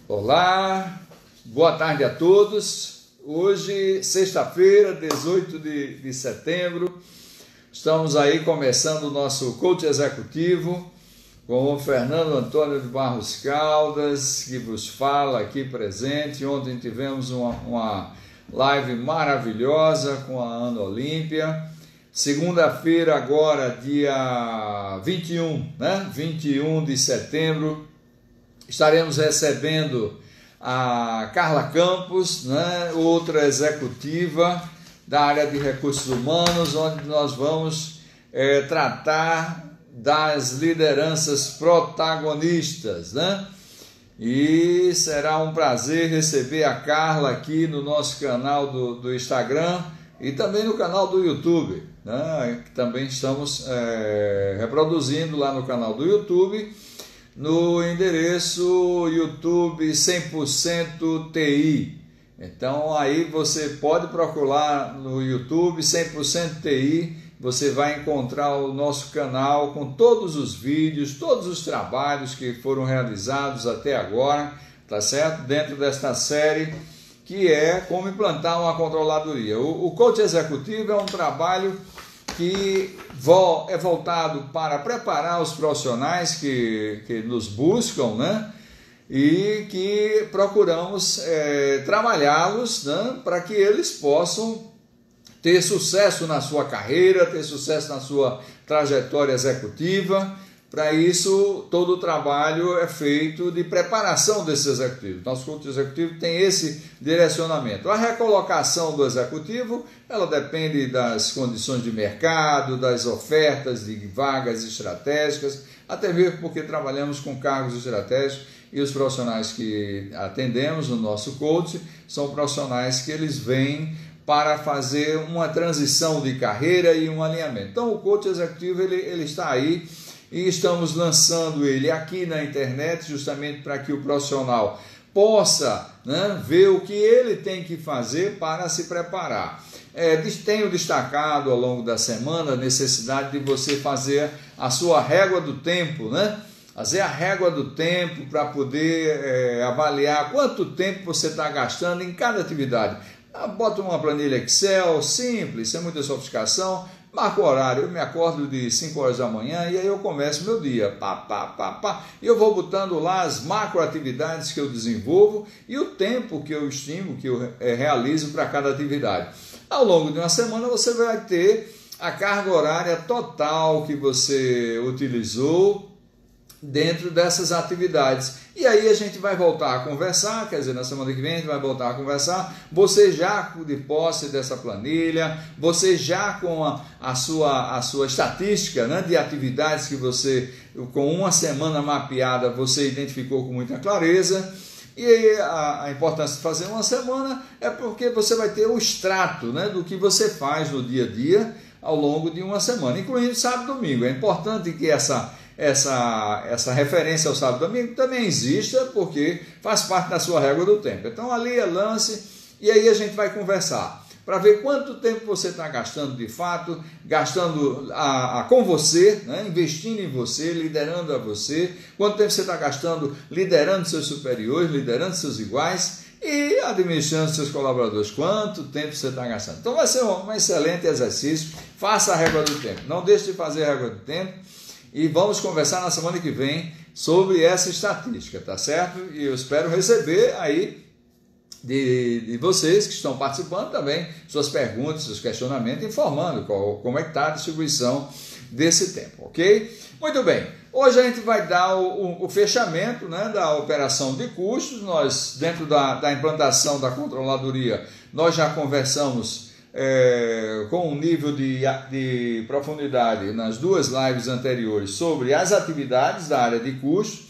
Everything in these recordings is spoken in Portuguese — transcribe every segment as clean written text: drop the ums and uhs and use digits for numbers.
Olá, boa tarde a todos. Hoje, sexta-feira, 18 de setembro, estamos aí começando o nosso coach executivo com o Fernando Antônio de Barros Caldas, que vos fala aqui presente. Ontem tivemos uma live maravilhosa com a Ana Olímpia. Segunda-feira agora, dia 21 de setembro, estaremos recebendo a Carla Campos, outra executiva da área de recursos humanos, onde nós vamos tratar das lideranças protagonistas, E será um prazer receber a Carla aqui no nosso canal do Instagram e também no canal do YouTube, que também estamos reproduzindo lá no canal do YouTube, no endereço YouTube 100% TI. Então aí você pode procurar no YouTube 100% TI, você vai encontrar o nosso canal com todos os vídeos, todos os trabalhos que foram realizados até agora, tá certo? Dentro desta série que é como implantar uma controladoria. O coach executivo é um trabalho que é voltado para preparar os profissionais que nos buscam, e que procuramos trabalhá-los, para que eles possam ter sucesso na sua carreira, ter sucesso na sua trajetória executiva. Para isso, todo o trabalho é feito de preparação desses executivos. Nosso coach executivo tem esse direcionamento. A recolocação do executivo, ela depende das condições de mercado, das ofertas de vagas estratégicas, até mesmo porque trabalhamos com cargos estratégicos e os profissionais que atendemos no nosso coach são profissionais que eles vêm para fazer uma transição de carreira e um alinhamento. Então, o coach executivo ele está aí, e estamos lançando ele aqui na internet justamente para que o profissional possa ver o que ele tem que fazer para se preparar. Tenho destacado ao longo da semana a necessidade de você fazer a sua régua do tempo, fazer a régua do tempo para poder avaliar quanto tempo você está gastando em cada atividade. Bota uma planilha Excel simples, sem muita sofisticação. Marco o horário, eu me acordo de 5 horas da manhã e aí eu começo meu dia, e eu vou botando lá as macroatividades que eu desenvolvo e o tempo que eu estimo, que eu realizo para cada atividade. Ao longo de uma semana você vai ter a carga horária total que você utilizou dentro dessas atividades. E aí a gente vai voltar a conversar, quer dizer, na semana que vem a gente vai voltar a conversar, você já de posse dessa planilha, você já com a sua estatística, de atividades que você, com uma semana mapeada, você identificou com muita clareza. E a importância de fazer uma semana é porque você vai ter o extrato, do que você faz no dia a dia ao longo de uma semana, incluindo sábado e domingo. É importante que essa referência ao sábado e domingo também exista, porque faz parte da sua régua do tempo. Então ali é lance, e aí a gente vai conversar para ver quanto tempo você está gastando de fato, gastando com você, investindo em você, liderando a você, quanto tempo você está gastando liderando seus superiores, liderando seus iguais e administrando seus colaboradores, quanto tempo você está gastando. Então vai ser um excelente exercício, faça a régua do tempo, não deixe de fazer a régua do tempo. E vamos conversar na semana que vem sobre essa estatística, tá certo? E eu espero receber aí de vocês que estão participando também suas perguntas, seus questionamentos, informando como é que está a distribuição desse tempo, ok? Muito bem, hoje a gente vai dar o fechamento da operação de custos. Nós, dentro da implantação da controladoria, nós já conversamos com um nível de profundidade nas duas lives anteriores sobre as atividades da área de custo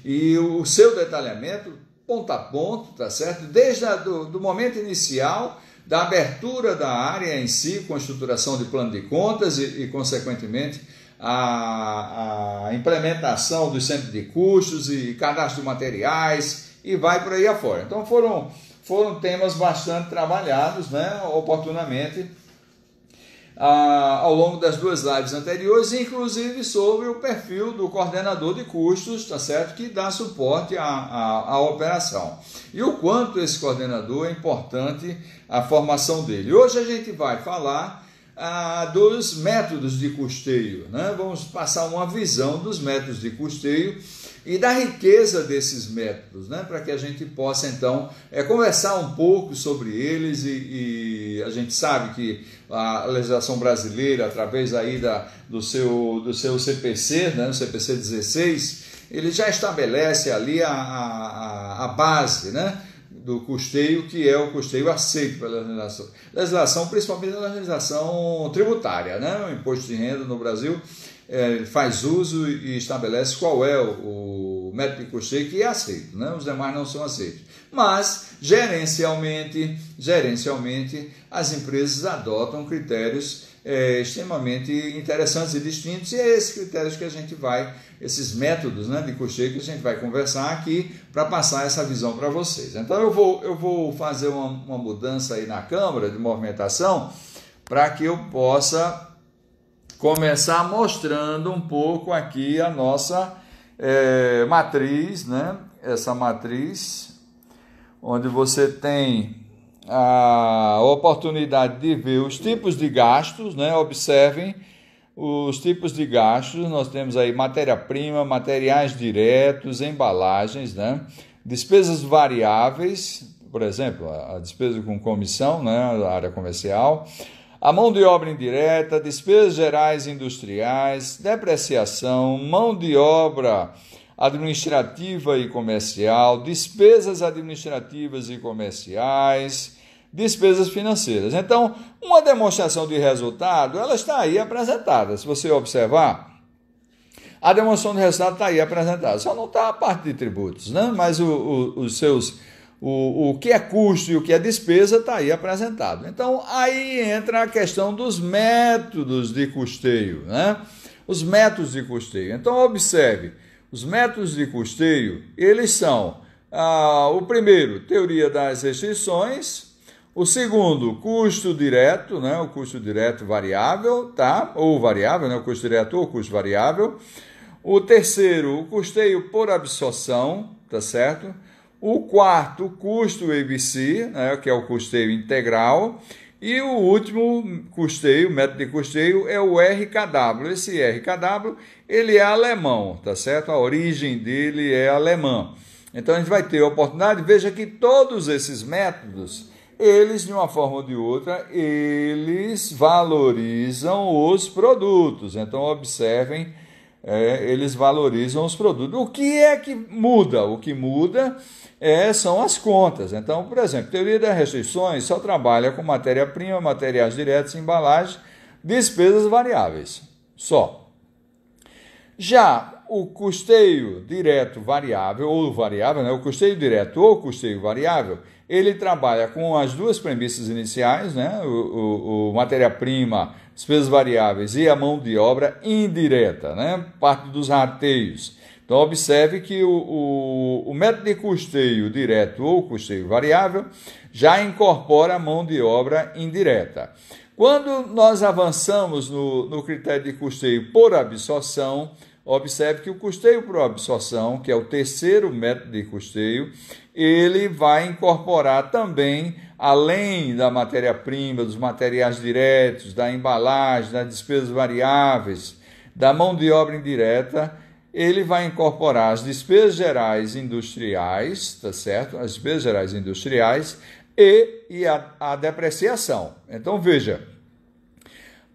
e o seu detalhamento ponto a ponto, tá certo? Desde do momento inicial da abertura da área em si, com a estruturação de plano de contas e consequentemente a implementação dos centros de custos e cadastro de materiais e vai por aí afora. Então foram temas bastante trabalhados, oportunamente, ao longo das duas lives anteriores, inclusive sobre o perfil do coordenador de custos, tá certo? Que dá suporte à operação. E o quanto esse coordenador é importante a formação dele. Hoje a gente vai falar dos métodos de custeio, né? Vamos passar uma visão dos métodos de custeio e da riqueza desses métodos, né? Para que a gente possa então conversar um pouco sobre eles e a gente sabe que a legislação brasileira, através aí do seu CPC, né? O CPC 16, ele já estabelece ali a base, né? Do custeio, que é o custeio aceito pela legislação, principalmente a legislação tributária, né? O imposto de renda no Brasil faz uso e estabelece qual é o método de custeio que é aceito, né? Os demais não são aceitos. Mas, gerencialmente, as empresas adotam critérios extremamente interessantes e distintos, e é esses critérios que a gente vai, esses métodos, né, de custeio que a gente vai conversar aqui para passar essa visão para vocês. Então eu vou fazer uma mudança aí na câmera de movimentação para que eu possa começar mostrando um pouco aqui a nossa matriz, né? Essa matriz, onde você tem a oportunidade de ver os tipos de gastos, né? Observem os tipos de gastos. Nós temos aí matéria-prima, materiais diretos, embalagens, né? Despesas variáveis, por exemplo, a despesa com comissão, né? A área comercial, a mão de obra indireta, despesas gerais industriais, depreciação, mão de obra administrativa e comercial, despesas administrativas e comerciais, despesas financeiras. Então, uma demonstração de resultado, ela está aí apresentada. Se você observar, a demonstração de resultado está aí apresentada. Só não está a parte de tributos, né? Mas o que é custo e o que é despesa está aí apresentado. Então, aí entra a questão dos métodos de custeio, né? Os métodos de custeio. Então, observe, os métodos de custeio, eles são, o primeiro, teoria das restrições, o segundo, custo direto, né? O custo direto variável, tá? Ou variável, né? O custo direto ou custo variável. O terceiro, o custeio por absorção, tá certo? O quarto, custo ABC, né, que é o custeio integral. E o último custeio, método de custeio, é o RKW. Esse RKW, ele é alemão, tá certo? A origem dele é alemã. Então, a gente vai ter a oportunidade, veja que todos esses métodos, eles, de uma forma ou de outra, eles valorizam os produtos. Então, observem, eles valorizam os produtos. O que é que muda? O que muda são as contas. Então, por exemplo, teoria das restrições só trabalha com matéria-prima, materiais diretos, embalagem, despesas variáveis. Só. Já o custeio direto variável, ou variável, né? O custeio direto ou custeio variável, ele trabalha com as duas premissas iniciais, né? O matéria-prima, despesas variáveis e a mão de obra indireta, né? Parte dos rateios. Então, observe que o método de custeio direto ou custeio variável já incorpora a mão de obra indireta. Quando nós avançamos no critério de custeio por absorção, observe que o custeio por absorção, que é o terceiro método de custeio, ele vai incorporar também, além da matéria-prima, dos materiais diretos, da embalagem, das despesas variáveis, da mão de obra indireta, ele vai incorporar as despesas gerais industriais, tá certo? As despesas gerais industriais e a depreciação. Então, veja,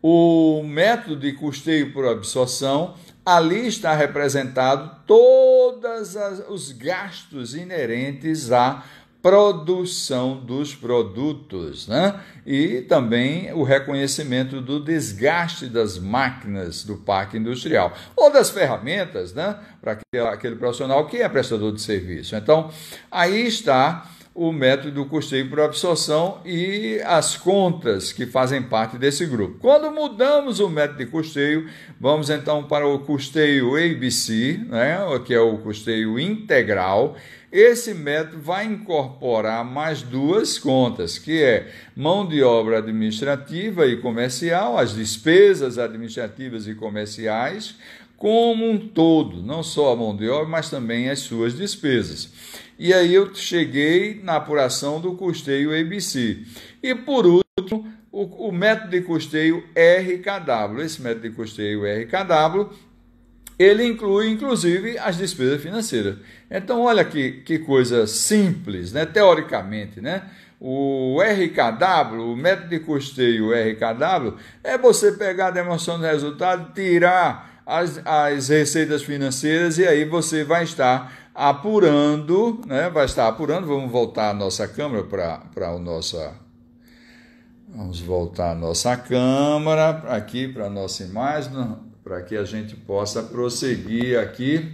o método de custeio por absorção, ali está representado todos os gastos inerentes à produção dos produtos, né? E também o reconhecimento do desgaste das máquinas do parque industrial ou das ferramentas, né? Para aquele profissional que é prestador de serviço. Então, aí está o método do custeio por absorção e as contas que fazem parte desse grupo. Quando mudamos o método de custeio, vamos então para o custeio ABC, né, que é o custeio integral. Esse método vai incorporar mais duas contas, que é mão de obra administrativa e comercial, as despesas administrativas e comerciais, como um todo, não só a mão de obra, mas também as suas despesas. E aí eu cheguei na apuração do custeio ABC. E por último, o método de custeio RKW. Esse método de custeio RKW, ele inclui, inclusive, as despesas financeiras. Então, olha que coisa simples, né? Teoricamente, né? O RKW, o método de custeio RKW, é você pegar a demonstração de resultado, tirar as receitas financeiras e aí você vai estar apurando, né? Vai estar apurando. Vamos voltar a nossa câmera para o nosso... Vamos voltar a nossa câmera aqui para a nossa imagem, para que a gente possa prosseguir aqui.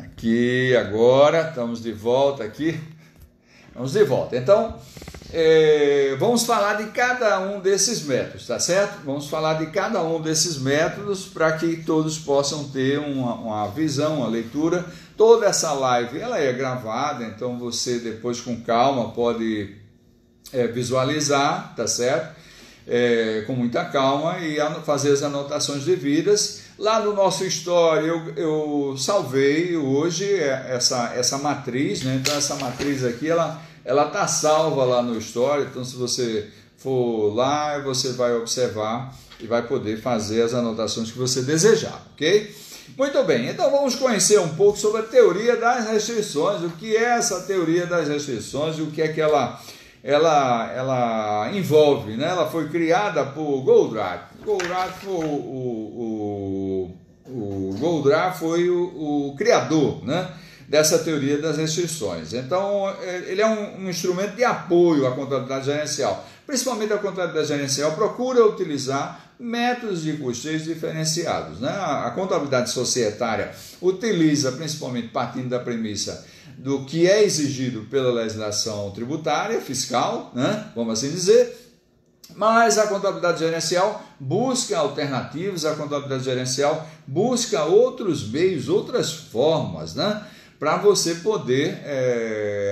Aqui agora, estamos de volta aqui. Vamos de volta. Então, vamos falar de cada um desses métodos, tá certo? Vamos falar de cada um desses métodos para que todos possam ter uma visão, uma leitura. Toda essa live ela é gravada, então você depois com calma pode visualizar, tá certo? Com muita calma e fazer as anotações devidas. Lá no nosso story eu salvei hoje essa matriz, né? Então essa matriz aqui ela está salva lá no story, então se você for lá você vai observar e vai poder fazer as anotações que você desejar, ok? Muito bem, então vamos conhecer um pouco sobre a teoria das restrições, o que é essa teoria das restrições e o que é que ela envolve, né? Ela foi criada por Goldratt. Goldratt foi o criador, né, dessa teoria das restrições. Então, ele é um instrumento de apoio à contabilidade gerencial. Principalmente a contabilidade gerencial procura utilizar métodos de custeios diferenciados, né? A contabilidade societária utiliza, principalmente partindo da premissa do que é exigido pela legislação tributária, fiscal, né? Vamos assim dizer, mas a contabilidade gerencial busca alternativas, a contabilidade gerencial busca outros meios, outras formas, né? Para você poder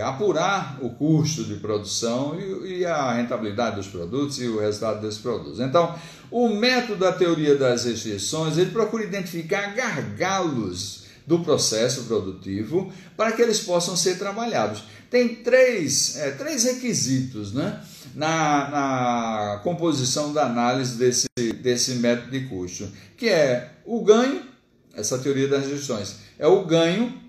apurar o custo de produção e a rentabilidade dos produtos e o resultado desses produtos. Então, o método da teoria das restrições, ele procura identificar gargalos do processo produtivo para que eles possam ser trabalhados. Tem três requisitos, né, na composição da análise desse método de custo, que é o ganho, essa teoria das restrições, é o ganho,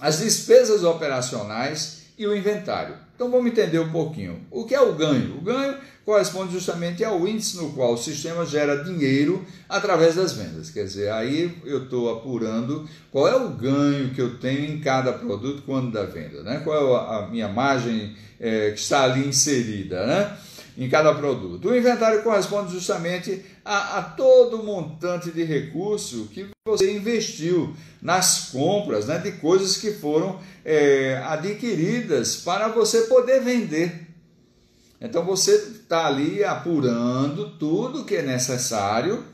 as despesas operacionais e o inventário. Então vamos entender um pouquinho. O que é o ganho? O ganho corresponde justamente ao índice no qual o sistema gera dinheiro através das vendas. Quer dizer, aí eu estou apurando qual é o ganho que eu tenho em cada produto quando da venda, né? Qual é a minha margem que está ali inserida, né, em cada produto. O inventário corresponde justamente a todo o montante de recurso que você investiu nas compras, né, de coisas que foram adquiridas para você poder vender. Então você está ali apurando tudo que é necessário,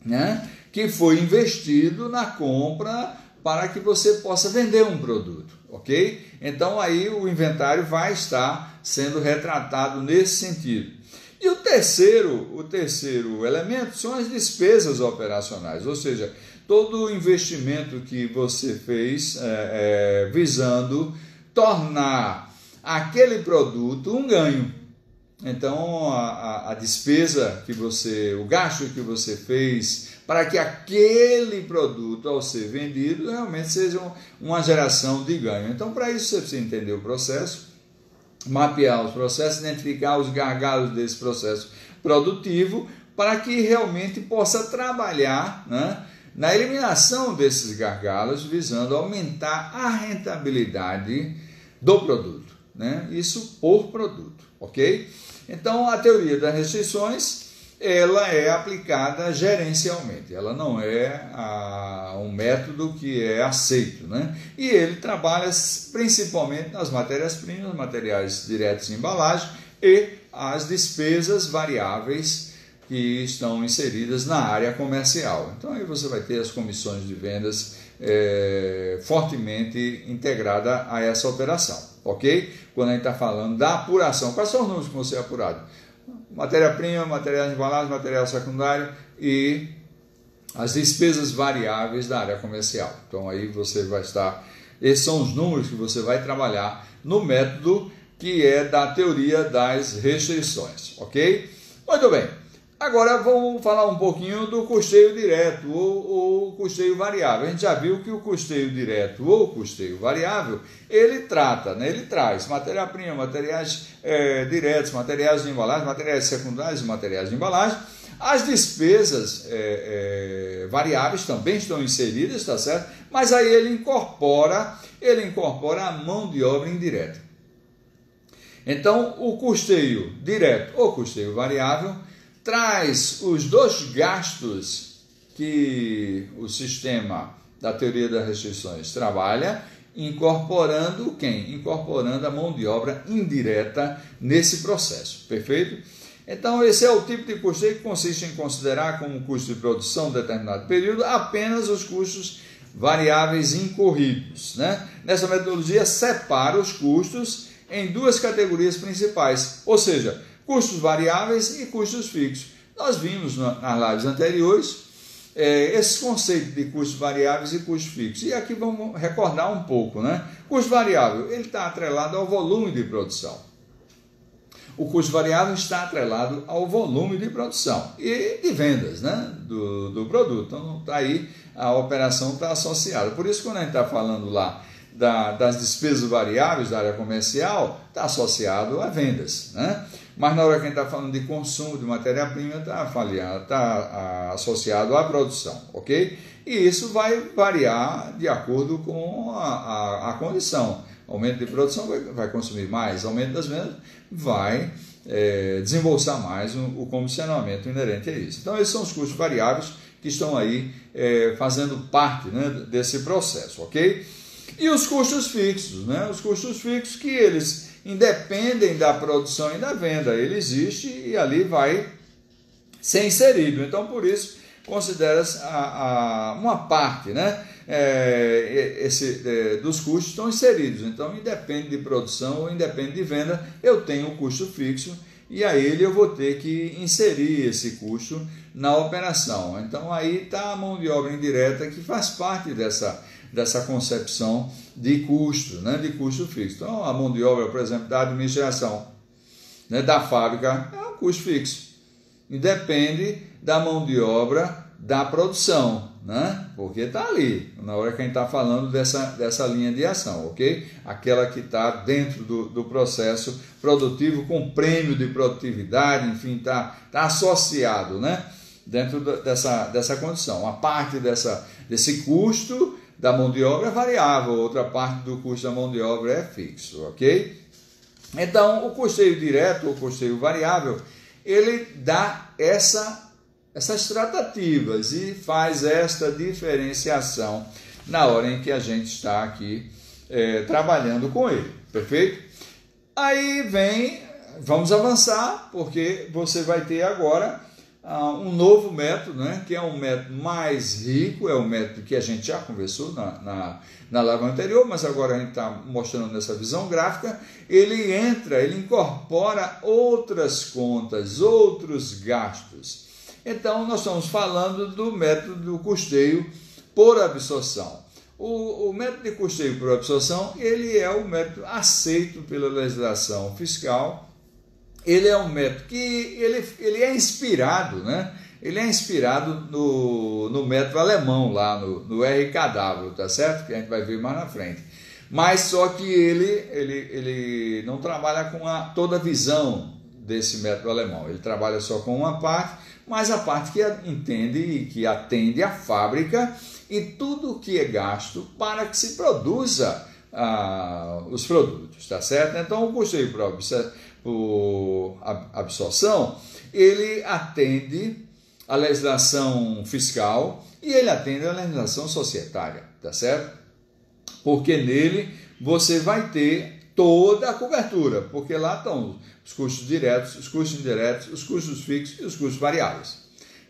né, que foi investido na compra para que você possa vender um produto, ok? Então aí o inventário vai estar sendo retratado nesse sentido. E o terceiro elemento são as despesas operacionais, ou seja, todo o investimento que você fez visando tornar aquele produto um ganho. Então, a despesa o gasto que você fez para que aquele produto, ao ser vendido, realmente seja uma geração de ganho. Então, para isso, você precisa entender o processo, mapear os processos, identificar os gargalos desse processo produtivo, para que realmente possa trabalhar, né, na eliminação desses gargalos, visando aumentar a rentabilidade do produto, né? Isso por produto, ok? Então, a teoria das restrições, ela é aplicada gerencialmente, ela não é um método que é aceito, né? E ele trabalha principalmente nas matérias-primas, materiais diretos de embalagem e as despesas variáveis que estão inseridas na área comercial. Então aí você vai ter as comissões de vendas fortemente integrada a essa operação, ok? Quando a gente está falando da apuração, quais são os números que vão ser apurados? Matéria-prima, material de embalagem, material secundário e as despesas variáveis da área comercial. Então aí você vai estar, esses são os números que você vai trabalhar no método que é da teoria das restrições, ok? Muito bem, agora vamos falar um pouquinho do custeio direto ou custeio variável. A gente já viu que o custeio direto ou custeio variável, ele trata, né? Ele traz matéria-prima, materiais diretos, materiais de embalagem, materiais secundários e materiais de embalagem. As despesas variáveis também estão inseridas, tá certo? Mas aí ele incorpora a mão de obra indireta. Então, o custeio direto ou custeio variável traz os dois gastos que o sistema da teoria das restrições trabalha, incorporando quem? Incorporando a mão de obra indireta nesse processo, perfeito? Então, esse é o tipo de custeio que consiste em considerar como custo de produção de determinado período apenas os custos variáveis incorridos, né? Nessa metodologia, separa os custos em duas categorias principais, ou seja, custos variáveis e custos fixos. Nós vimos nas lives anteriores esses conceitos de custos variáveis e custos fixos. E aqui vamos recordar um pouco, né? Custo variável, ele está atrelado ao volume de produção. O custo variável está atrelado ao volume de produção e de vendas, né, do produto. Então, tá aí, a operação está associada. Por isso, quando a gente está falando lá das despesas variáveis da área comercial, está associado a vendas, né? Mas na hora que a gente está falando de consumo de matéria-prima, está associado à produção, ok? E isso vai variar de acordo com a condição. Aumento de produção vai consumir mais, aumento das vendas vai desembolsar mais o comissionamento inerente a isso. Então, esses são os custos variáveis que estão aí fazendo parte, né, desse processo, ok? E os custos fixos, né? Os custos fixos que eles independem da produção e da venda, ele existe e ali vai ser inserido. Então, por isso, considera-se uma parte, né? Dos custos estão inseridos. Então, independe de produção ou independe de venda, eu tenho um custo fixo e a ele eu vou ter que inserir esse custo na operação. Então, aí está a mão de obra indireta que faz parte dessa concepção de custo, né, de custo fixo. Então, a mão de obra, por exemplo, da administração, né, da fábrica, é um custo fixo. Independe da mão de obra da produção, né, porque está ali, na hora que a gente está falando dessa linha de ação, ok? Aquela que está dentro do processo produtivo com prêmio de produtividade, enfim, está associado, né, dentro dessa condição. Uma parte desse custo da mão de obra é variável, outra parte do custo da mão de obra é fixo, ok? Então, o custeio direto ou custeio variável, ele dá essas tratativas e faz esta diferenciação na hora em que a gente está aqui trabalhando com ele, perfeito? Aí vamos avançar, porque você vai ter agora um novo método, né, que é um método mais rico, é um método que a gente já conversou na live anterior, mas agora a gente está mostrando nessa visão gráfica. Ele incorpora outras contas, outros gastos. Então, nós estamos falando do método do custeio por absorção. O método de custeio por absorção, ele é o método aceito pela legislação fiscal. Ele é um método que ele é inspirado, né? Ele é inspirado no método alemão, lá no RKW, tá certo? Que a gente vai ver mais na frente. Mas só que ele não trabalha com toda a visão desse método alemão. Ele trabalha só com uma parte, mas a parte que entende e que atende a fábrica e tudo o que é gasto para que se produza os produtos, tá certo? Então, o custeio por absorção, ele atende a legislação fiscal e ele atende a legislação societária, tá certo? Porque nele você vai ter toda a cobertura, porque lá estão os custos diretos, os custos indiretos, os custos fixos e os custos variáveis.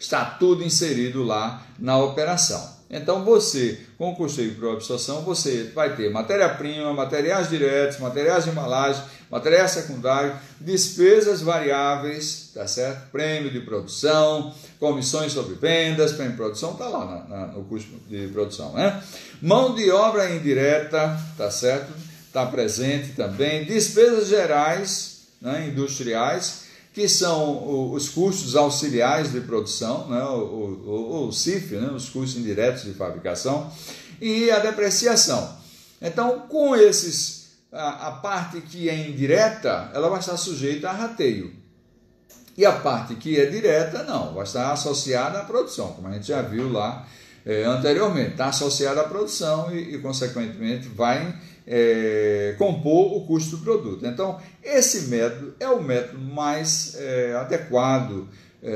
Está tudo inserido lá na operação. Então você, com o custeio por absorção, você vai ter matéria-prima, materiais diretos, materiais de embalagem, materiais secundários, despesas variáveis, tá certo? Prêmio de produção, comissões sobre vendas, prêmio de produção, está lá no custo de produção, né? Mão de obra indireta, tá certo? Está presente também. Despesas gerais, né, industriais, que são os custos auxiliares de produção, né, o CIF, né, os custos indiretos de fabricação, e a depreciação. Então, com esses, a parte que é indireta, ela vai estar sujeita a rateio. E a parte que é direta, não, vai estar associada à produção, como a gente já viu lá anteriormente. Está associada à produção e consequentemente, vai compor o custo do produto. Então, esse método é o método mais adequado,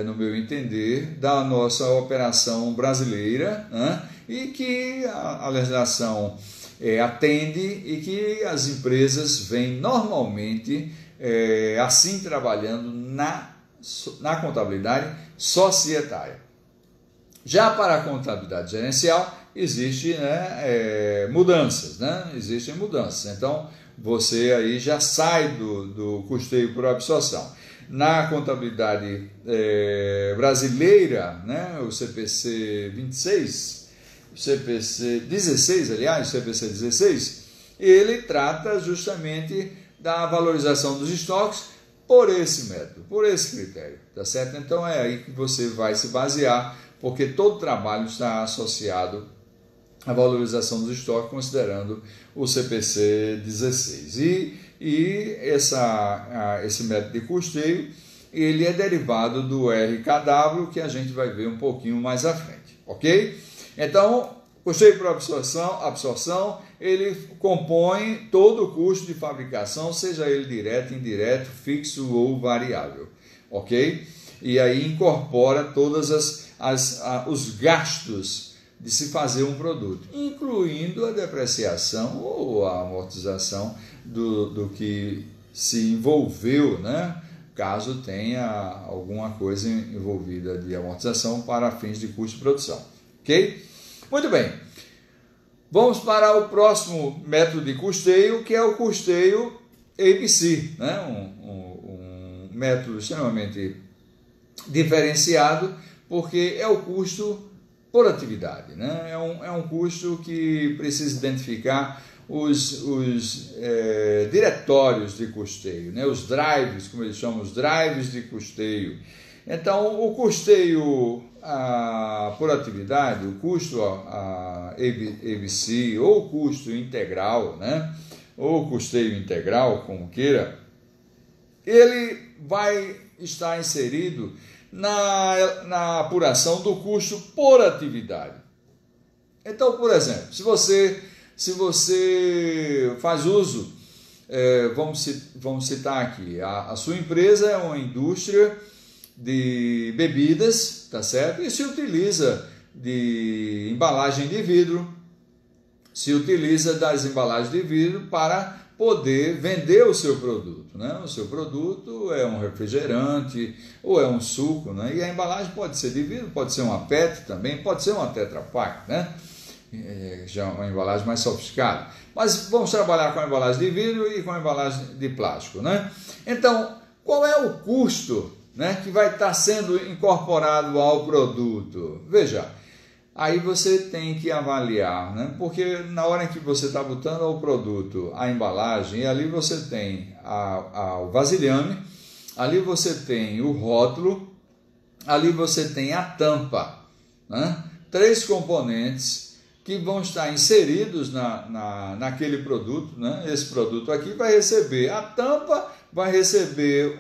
no meu entender, da nossa operação brasileira, né? E que a legislação atende e que as empresas vêm normalmente assim trabalhando na contabilidade societária. Já para a contabilidade gerencial, existem mudanças, né? Existem mudanças. Então, você aí já sai do custeio por absorção. Na contabilidade brasileira, né? O CPC 26, o CPC 16, aliás, o CPC 16, ele trata justamente da valorização dos estoques por esse método, por esse critério, tá certo? Então, é aí que você vai se basear, porque todo trabalho está associado à valorização dos estoques, considerando o CPC 16. E esse método de custeio, ele é derivado do RKW, que a gente vai ver um pouquinho mais à frente, ok? Então, custeio por absorção, ele compõe todo o custo de fabricação, seja ele direto, indireto, fixo ou variável, ok? E aí incorpora todas os gastos de se fazer um produto, incluindo a depreciação ou a amortização do que se envolveu, né? Caso tenha alguma coisa envolvida de amortização para fins de custo de produção, ok? Muito bem, vamos para o próximo método de custeio, que é o custeio ABC, né? Um método extremamente diferenciado, porque é o custo por atividade, né? É um custo que precisa identificar os diretórios de custeio, né? Os drives, como eles chamam, os drives de custeio. Então, o custeio por atividade, o custo ABC, ou custo integral, né? Ou custeio integral, como queira, ele vai estar inserido na apuração do custo por atividade. Então, por exemplo, se você faz uso, vamos citar aqui, a sua empresa é uma indústria de bebidas, tá certo? E se utiliza de embalagem de vidro, se utiliza das embalagens de vidro para poder vender o seu produto, né? O seu produto é um refrigerante ou é um suco, né? E a embalagem pode ser de vidro, pode ser uma PET também, pode ser uma Tetra Pak, né? Já uma embalagem mais sofisticada. Mas vamos trabalhar com a embalagem de vidro e com a embalagem de plástico, né? Então, qual é o custo, né, que vai estar sendo incorporado ao produto? Veja, aí você tem que avaliar, né? Porque na hora em que você está botando ao produto a embalagem, e ali você tem o vasilhame, ali você tem o rótulo, ali você tem a tampa, né? 3 componentes que vão estar inseridos naquele produto, né? Esse produto aqui vai receber a tampa, vai receber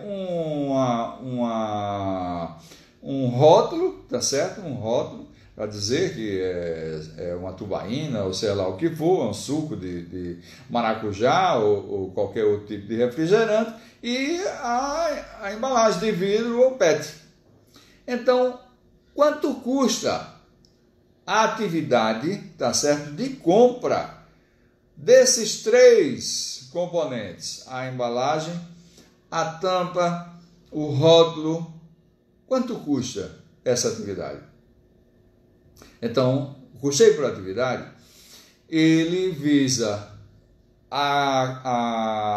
um rótulo, tá certo? Um rótulo, para dizer que é uma tubaína, ou sei lá o que for, um suco de maracujá ou qualquer outro tipo de refrigerante, e a embalagem de vidro ou PET. Então, quanto custa a atividade, tá certo, de compra desses 3 componentes? A embalagem, a tampa, o rótulo. Quanto custa essa atividade? Então, o custeio por atividade, ele visa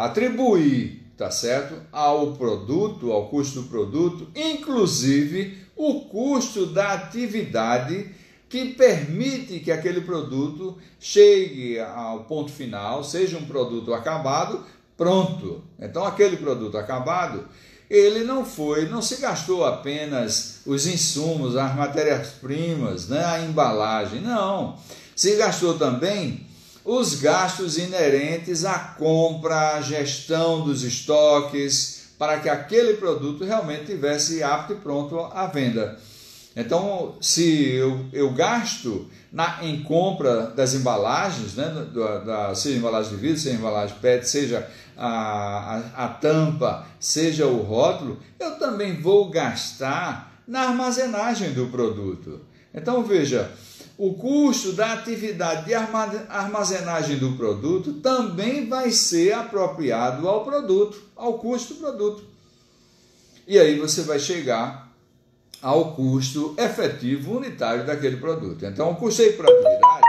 atribuir, tá certo, ao produto, ao custo do produto, inclusive o custo da atividade que permite que aquele produto chegue ao ponto final, seja um produto acabado, pronto. Então, aquele produto acabado, ele não se gastou apenas os insumos, as matérias-primas, né, a embalagem, não. Se gastou também os gastos inerentes à compra, à gestão dos estoques, para que aquele produto realmente tivesse apto e pronto à venda. Então, se eu gasto em compra das embalagens, né, seja embalagem de vidro, seja embalagem PET, seja a tampa, seja o rótulo, eu também vou gastar na armazenagem do produto. Então, veja, o custo da atividade de armazenagem do produto também vai ser apropriado ao produto, ao custo do produto. E aí você vai chegar ao custo efetivo unitário daquele produto. Então, o custeio por atividade,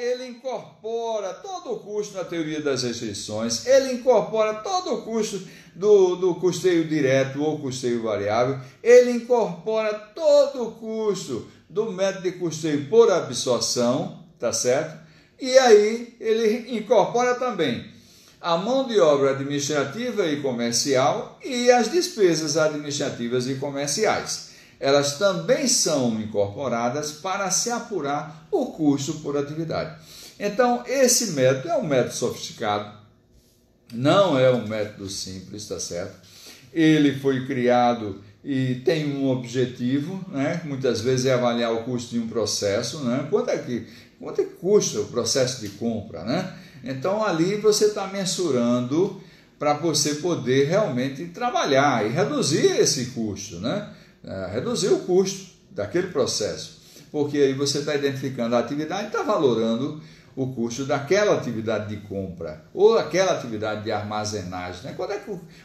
ele incorpora todo o custo na teoria das restrições, ele incorpora todo o custo do custeio direto ou custeio variável, ele incorpora todo o custo do método de custeio por absorção, tá certo? E aí ele incorpora também a mão de obra administrativa e comercial e as despesas administrativas e comerciais. Elas também são incorporadas para se apurar o custo por atividade. Então, esse método é um método sofisticado, não é um método simples, tá certo? Ele foi criado e tem um objetivo, né? Muitas vezes é avaliar o custo de um processo, né? Quanto é que custa o processo de compra, né? Então, ali você está mensurando para você poder realmente trabalhar e reduzir esse custo, né? Reduzir o custo daquele processo, porque aí você está identificando a atividade e está valorando o custo daquela atividade de compra ou aquela atividade de armazenagem, né?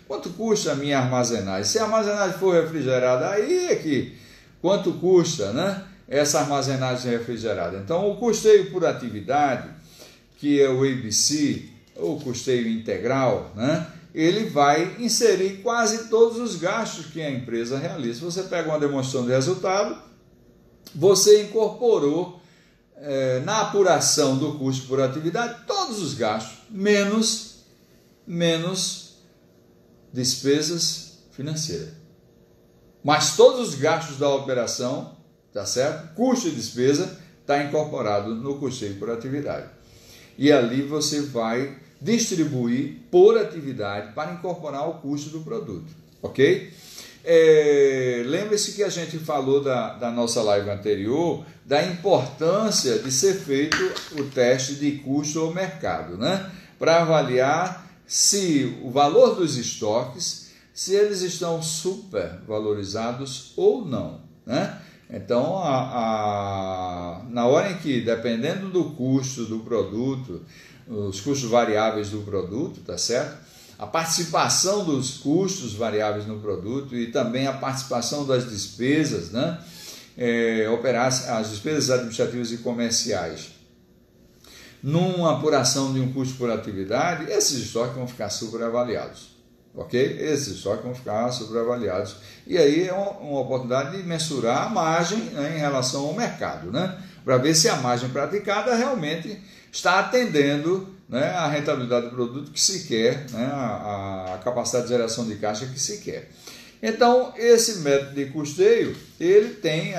Quanto custa a minha armazenagem? Se a armazenagem for refrigerada, aí é que quanto custa, né, essa armazenagem refrigerada? Então, o custeio por atividade, que é o ABC, ou custeio integral, né, ele vai inserir quase todos os gastos que a empresa realiza. Se você pega uma demonstração de resultado, você incorporou na apuração do custo por atividade todos os gastos, menos despesas financeiras. Mas todos os gastos da operação, tá certo? Custo e despesa está incorporado no custeio por atividade. E ali você vai distribuir por atividade para incorporar o custo do produto, ok? Lembre-se que a gente falou da nossa live anterior da importância de ser feito o teste de custo ao mercado, né? Para avaliar se o valor dos estoques, se eles estão supervalorizados ou não, né? Então, na hora em que, dependendo do custo do produto, os custos variáveis do produto, tá certo? A participação dos custos variáveis no produto e também a participação das despesas, né? As despesas administrativas e comerciais. Numa apuração de um custo por atividade, esses estoques vão ficar superavaliados, ok? Esses estoques vão ficar superavaliados. E aí é uma oportunidade de mensurar a margem, né, em relação ao mercado, né? Para ver se a margem praticada realmente está atendendo, né, a rentabilidade do produto que se quer, né, a capacidade de geração de caixa que se quer. Então, esse método de custeio, ele tem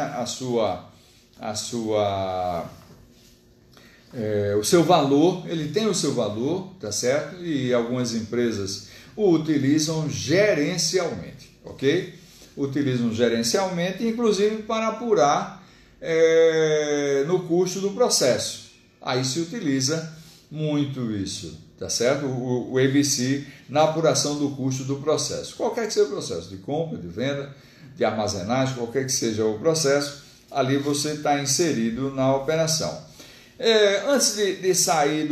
o seu valor, ele tem o seu valor, tá certo? E algumas empresas o utilizam gerencialmente, ok? Utilizam gerencialmente, inclusive para apurar no custo do processo. Aí se utiliza muito isso, tá certo? O ABC na apuração do custo do processo. Qualquer que seja o processo, de compra, de venda, de armazenagem, qualquer que seja o processo, ali você está inserido na operação. Antes de sair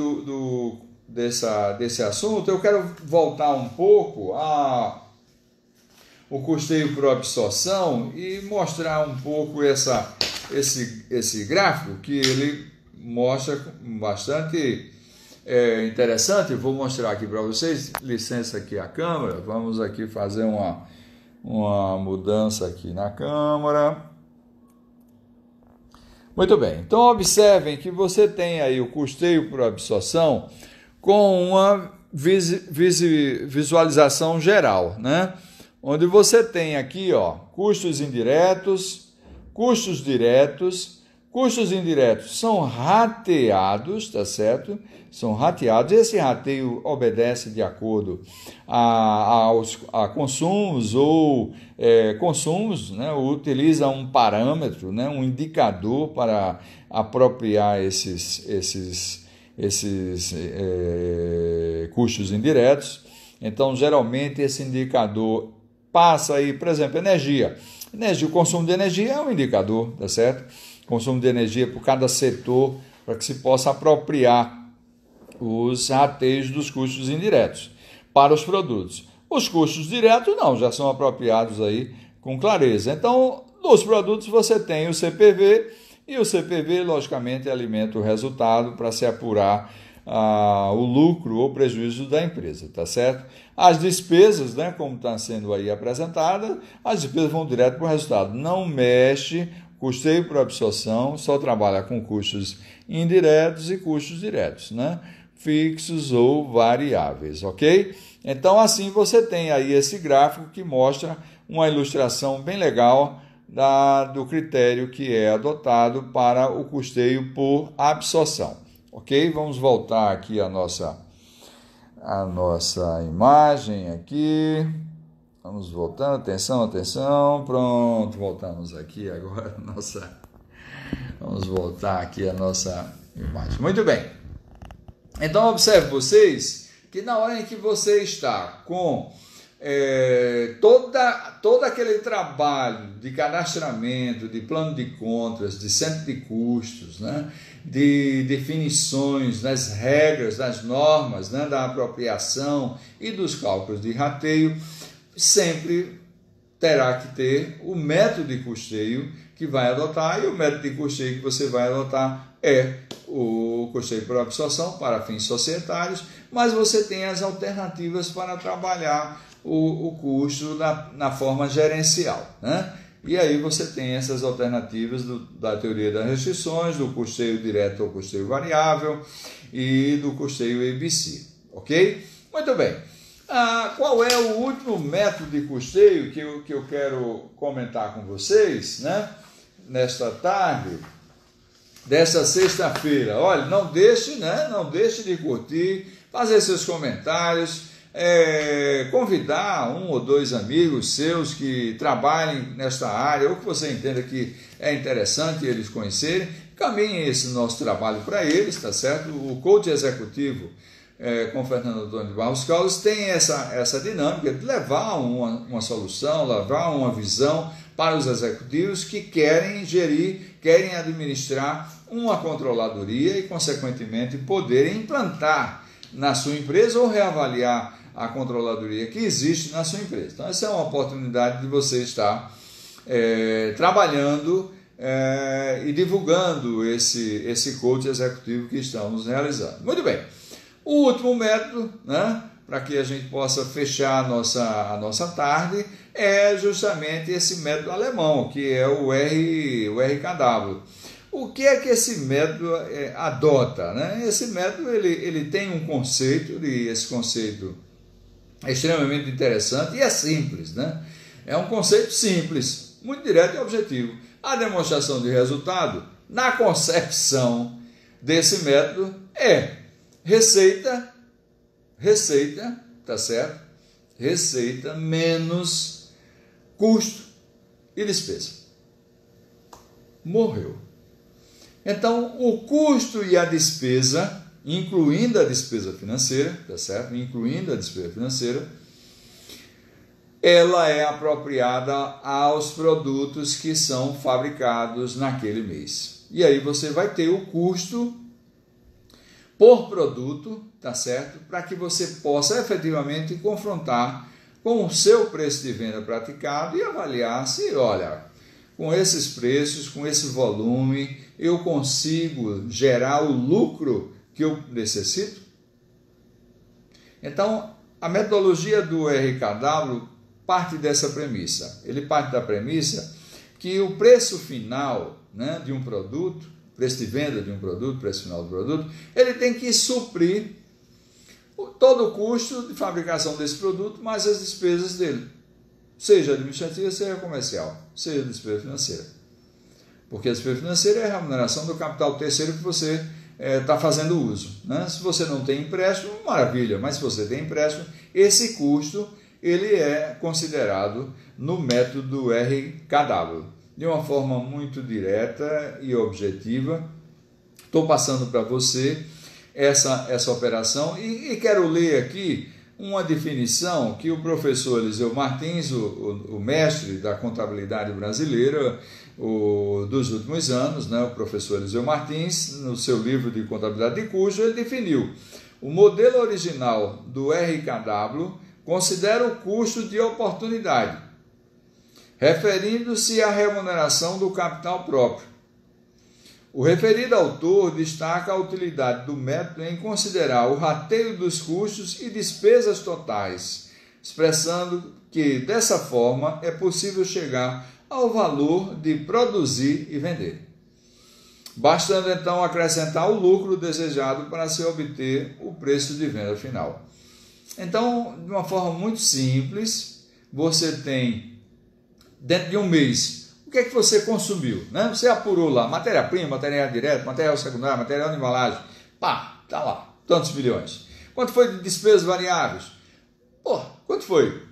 desse assunto, eu quero voltar um pouco o custeio por absorção e mostrar um pouco esse gráfico que ele mostra bastante interessante. Vou mostrar aqui para vocês. Licença aqui a câmera. Vamos aqui fazer uma mudança aqui na câmera. Muito bem. Então observem que você tem aí o custeio por absorção com uma visualização geral, né? Onde você tem aqui, ó, custos indiretos, custos diretos. Custos indiretos são rateados, tá certo? São rateados. Esse rateio obedece de acordo a consumos ou consumos, né? Utiliza um parâmetro, né? Um indicador para apropriar esses custos indiretos. Então, geralmente, esse indicador passa aí, por exemplo, energia. O consumo de energia é um indicador, tá certo? Consumo de energia por cada setor, para que se possa apropriar os rateios dos custos indiretos para os produtos. Os custos diretos não, já são apropriados aí com clareza. Então, nos produtos você tem o CPV, e o CPV, logicamente, alimenta o resultado para se apurar o lucro ou prejuízo da empresa, tá certo? As despesas, né, como está sendo aí apresentada, as despesas vão direto para o resultado. Não mexe, custeio por absorção, só trabalha com custos indiretos e custos diretos, né? Fixos ou variáveis, ok? Então, assim você tem aí esse gráfico que mostra uma ilustração bem legal do critério que é adotado para o custeio por absorção. Ok? Vamos voltar aqui a nossa imagem aqui. Vamos voltando, atenção. Pronto, voltamos aqui agora. Vamos voltar aqui a nossa imagem. Muito bem. Então, observe vocês que na hora em que você está com todo aquele trabalho de cadastramento, de plano de contas, de centro de custos, né? De definições das regras, das normas, né? Da apropriação e dos cálculos de rateio, sempre terá que ter o método de custeio que vai adotar, e o método de custeio que você vai adotar é o custeio por absorção para fins societários, mas você tem as alternativas para trabalhar o custo na forma gerencial, né? E aí você tem essas alternativas da teoria das restrições, do custeio direto ou custeio variável e do custeio ABC, ok? Muito bem. Qual é o último método de custeio que eu quero comentar com vocês, né? Nesta tarde, desta sexta-feira. Olha, não deixe de curtir, fazer seus comentários, convidar um ou dois amigos seus que trabalhem nesta área ou que você entenda que é interessante eles conhecerem. Caminhe esse nosso trabalho para eles, tá certo? O coach executivo com Fernando Antônio de Barros Carlos tem essa dinâmica de levar uma solução, levar uma visão para os executivos que querem gerir, querem administrar uma controladoria e, consequentemente, poderem implantar na sua empresa ou reavaliar a controladoria que existe na sua empresa. Então, essa é uma oportunidade de você estar trabalhando e divulgando esse coach executivo que estamos realizando. Muito bem. O último método, né, para que a gente possa fechar a nossa tarde, é justamente esse método alemão, que é o RKW. O que é que esse método adota, né? Esse método ele tem um conceito, e esse conceito é extremamente interessante e é simples, né? É um conceito simples, muito direto e objetivo. A demonstração de resultado, na concepção desse método, é receita, tá certo? Receita menos custo e despesa. morreu. Então, o custo e a despesa, incluindo a despesa financeira, tá certo? Incluindo a despesa financeira, ela é apropriada aos produtos que são fabricados naquele mês. E aí você vai ter o custo por produto, tá certo? Para que você possa efetivamente confrontar com o seu preço de venda praticado e avaliar se, olha, com esses preços, com esse volume, eu consigo gerar o lucro que eu necessito? Então, a metodologia do RKW parte dessa premissa. Ele parte da premissa que o preço final, né, de um produto, preço de venda de um produto, preço final do produto, ele tem que suprir todo o custo de fabricação desse produto, mais as despesas dele, seja administrativa, seja comercial, seja despesa financeira. Porque a despesa financeira é a remuneração do capital terceiro que você está fazendo uso, né? Se você não tem empréstimo, maravilha, mas se você tem empréstimo, esse custo ele é considerado no método RKW. De uma forma muito direta e objetiva, estou passando para você essa operação e quero ler aqui uma definição que o professor Eliseu Martins, o mestre da contabilidade brasileira dos últimos anos, né, o professor Eliseu Martins, no seu livro de contabilidade de custo, ele definiu: o modelo original do RKW considera o custo de oportunidade, referindo-se à remuneração do capital próprio. O referido autor destaca a utilidade do método em considerar o rateio dos custos e despesas totais, expressando que, dessa forma, é possível chegar ao valor de produzir e vender, bastando então acrescentar o lucro desejado para se obter o preço de venda final. Então, de uma forma muito simples, você tem, dentro de um mês, o que é que você consumiu, né? Você apurou lá, matéria-prima, material direto, material secundário, material de embalagem, pá, tá lá, tantos milhões. Quanto foi de despesas variáveis? Pô, quanto foi?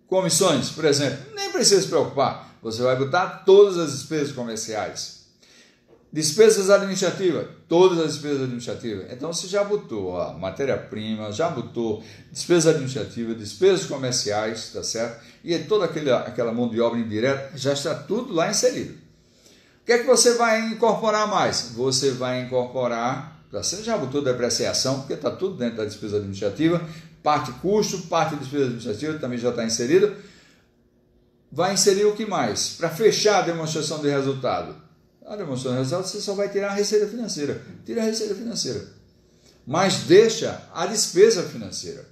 Comissões, por exemplo, nem precisa se preocupar, você vai botar todas as despesas comerciais. Despesas administrativas, todas as despesas administrativas. Então você já botou a matéria-prima, já botou despesas administrativas, despesas comerciais, tá certo? E toda aquela mão de obra indireta, já está tudo lá inserido. O que é que você vai incorporar mais? Você vai incorporar, você já botou depreciação, porque está tudo dentro da despesa administrativa, parte custo, parte despesa administrativa também já está inserido. Vai inserir o que mais? Para fechar a demonstração de resultado. A demonstração de resultado você só vai tirar a receita financeira. Tira a receita financeira. Mas deixa a despesa financeira.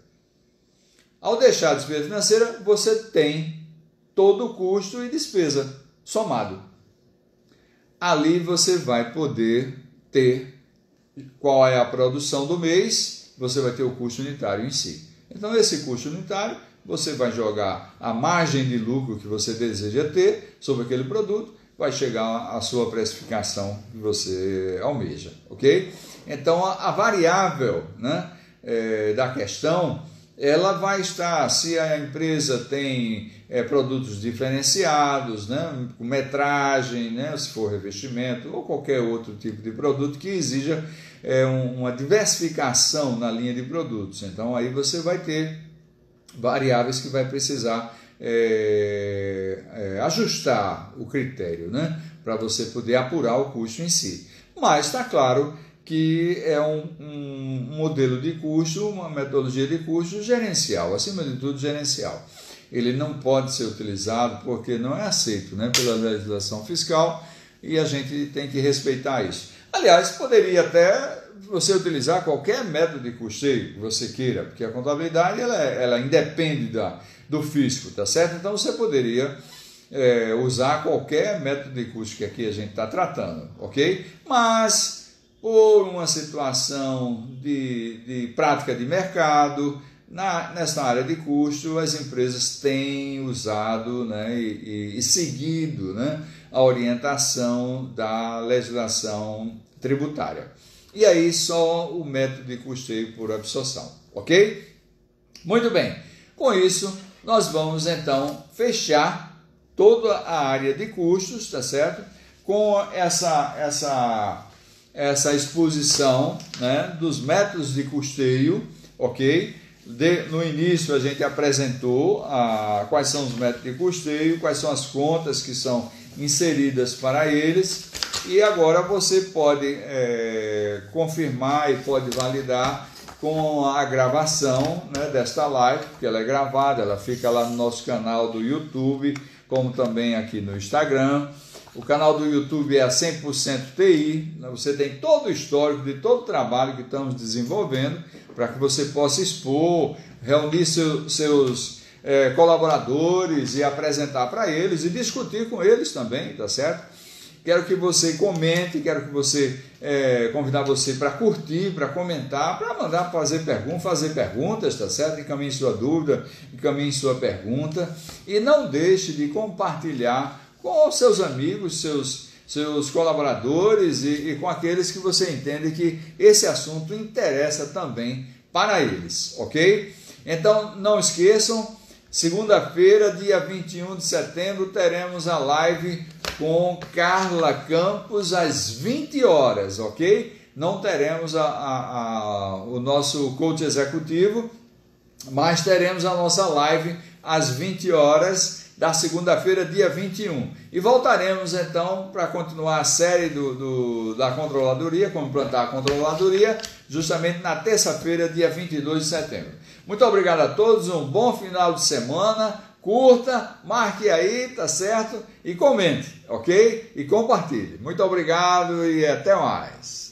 Ao deixar a despesa financeira, você tem todo o custo e despesa somado. Ali você vai poder ter qual é a produção do mês, você vai ter o custo unitário em si. Então, esse custo unitário, você vai jogar a margem de lucro que você deseja ter sobre aquele produto, vai chegar à sua precificação que você almeja, ok? Então, a variável, né, da questão, ela vai estar, se a empresa tem produtos diferenciados, né, com metragem, né, se for revestimento, ou qualquer outro tipo de produto que exija uma diversificação na linha de produtos. Então, aí você vai ter variáveis que vai precisar ajustar o critério, né, para você poder apurar o custo em si. Mas está claro que é um modelo de custo, uma metodologia de custo gerencial, acima de tudo gerencial. Ele não pode ser utilizado porque não é aceito, né, pela legislação fiscal e a gente tem que respeitar isso. Aliás, poderia até você utilizar qualquer método de custeio que você queira, porque a contabilidade ela independe do fisco, tá certo? Então você poderia usar qualquer método de custo que aqui a gente está tratando, ok? Mas por uma situação de prática de mercado, nessa área de custo, as empresas têm usado, né, e seguido, né, a orientação da legislação tributária. E aí só o método de custeio por absorção, ok? Muito bem, com isso nós vamos então fechar toda a área de custos, tá certo? com essa exposição, né, dos métodos de custeio, ok? No início a gente apresentou quais são os métodos de custeio, quais são as contas que são inseridas para eles, e agora você pode confirmar e pode validar com a gravação, né, desta live, porque ela é gravada, ela fica lá no nosso canal do YouTube, como também aqui no Instagram. O canal do YouTube é a 100% TI, você tem todo o histórico de todo o trabalho que estamos desenvolvendo, para que você possa expor, reunir seus colaboradores e apresentar para eles e discutir com eles também, tá certo? Quero que você comente, quero que você convidar você para curtir, para comentar, para mandar fazer perguntas, tá certo? Encaminhe sua dúvida, encaminhe sua pergunta e não deixe de compartilhar com seus amigos, seus colaboradores e com aqueles que você entende que esse assunto interessa também para eles, ok? Então não esqueçam, segunda-feira, dia 21 de setembro, teremos a live com Carla Campos às 20 horas, ok? Não teremos o nosso coach executivo, mas teremos a nossa live às 20 horas da segunda-feira, dia 21. E voltaremos então para continuar a série da controladoria, como implantar a controladoria, justamente na terça-feira, dia 22 de setembro. Muito obrigado a todos, um bom final de semana, curta, marque aí, tá certo? E comente, ok? E compartilhe. Muito obrigado e até mais.